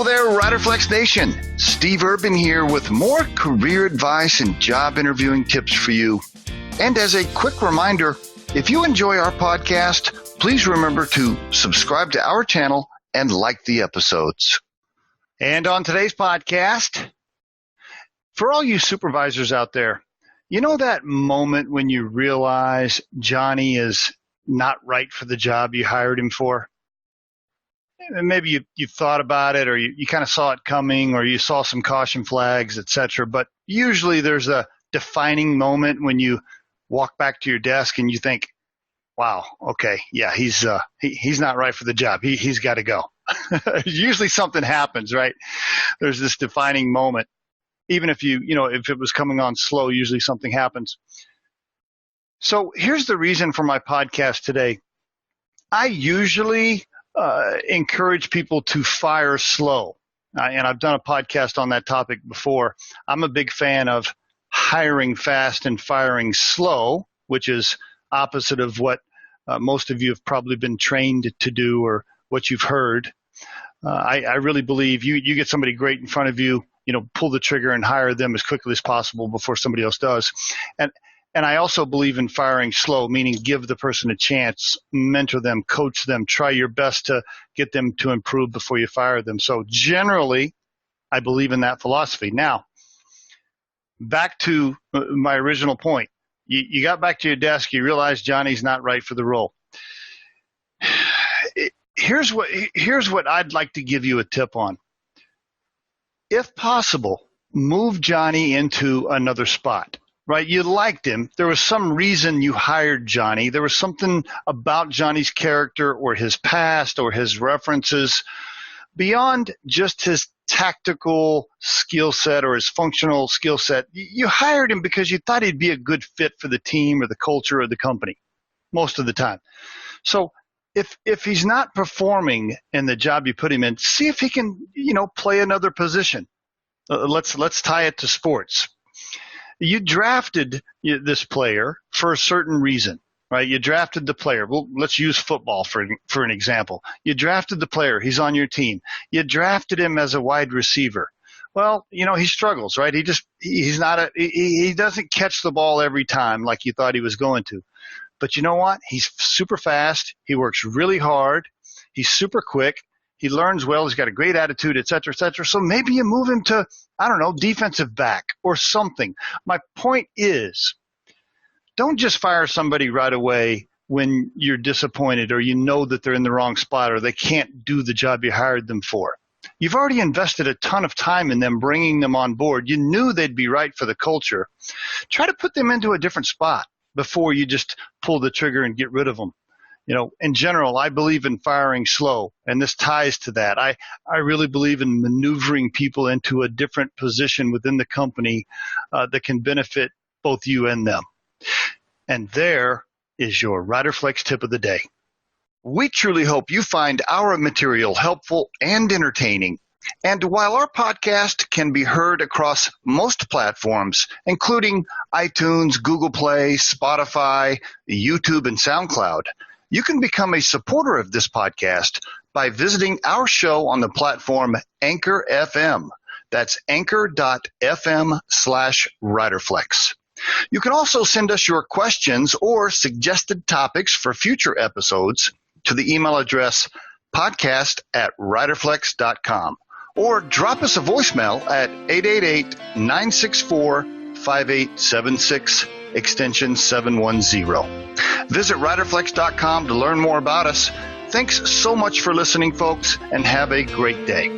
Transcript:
Hello there, Riderflex Nation. Steve Urban here with more career advice and job interviewing tips for you. And as a quick reminder, if you enjoy our podcast, please remember to subscribe to our channel and like the episodes. And on today's podcast, for all you supervisors out there, you know that moment when you realize Johnny is not right for the job you hired him for? And maybe you thought about it, or you kind of saw it coming, or you saw some caution flags, etc. But usually there's a defining moment when you walk back to your desk and you think, wow, okay, yeah, he's not right for the job. He's got to go. Usually something happens, right? There's this defining moment. Even if if it was coming on slow, usually something happens. So here's the reason for my podcast today. I usually encourage people to fire slow. And I've done a podcast on that topic before. I'm a big fan of hiring fast and firing slow, which is opposite of what most of you have probably been trained to do or what you've heard. I really believe you get somebody great in front of you, pull the trigger and hire them as quickly as possible before somebody else does. And I also believe in firing slow, meaning give the person a chance, mentor them, coach them, try your best to get them to improve before you fire them. So generally, I believe in that philosophy. Now, back to my original point. You got back to your desk, you realize Johnny's not right for the role. Here's what I'd like to give you a tip on. If possible, move Johnny into another spot. Right? You liked him. There was some reason you hired Johnny. There was something about Johnny's character or his past or his references beyond just his tactical skill set or his functional skill set. You hired him because you thought he'd be a good fit for the team or the culture or the company most of the time. So if he's not performing in the job you put him in, see if he can, play another position. Let's tie it to sports. You drafted this player for a certain reason, right? You drafted the player. Well, let's use football for an example. You drafted the player. He's on your team. You drafted him as a wide receiver. Well, he struggles, right? He doesn't catch the ball every time like you thought he was going to. But you know what? He's super fast. He works really hard. He's super quick. He learns well. He's got a great attitude, et cetera, et cetera. So maybe you move him to, defensive back or something. My point is, don't just fire somebody right away when you're disappointed or you know that they're in the wrong spot or they can't do the job you hired them for. You've already invested a ton of time in them, bringing them on board. You knew they'd be right for the culture. Try to put them into a different spot before you just pull the trigger and get rid of them. In general, I believe in firing slow, and this ties to that. I really believe in maneuvering people into a different position within the company that can benefit both you and them. And there is your Riderflex tip of the day. We truly hope you find our material helpful and entertaining. And while our podcast can be heard across most platforms, including iTunes, Google Play, Spotify, YouTube, and SoundCloud, you can become a supporter of this podcast by visiting our show on the platform Anchor FM. That's anchor.fm/Riderflex. You can also send us your questions or suggested topics for future episodes to the email address podcast@riderflex.com or drop us a voicemail at 888-964-5876, extension 710. Visit riderflex.com to learn more about us. Thanks so much for listening, folks, and have a great day.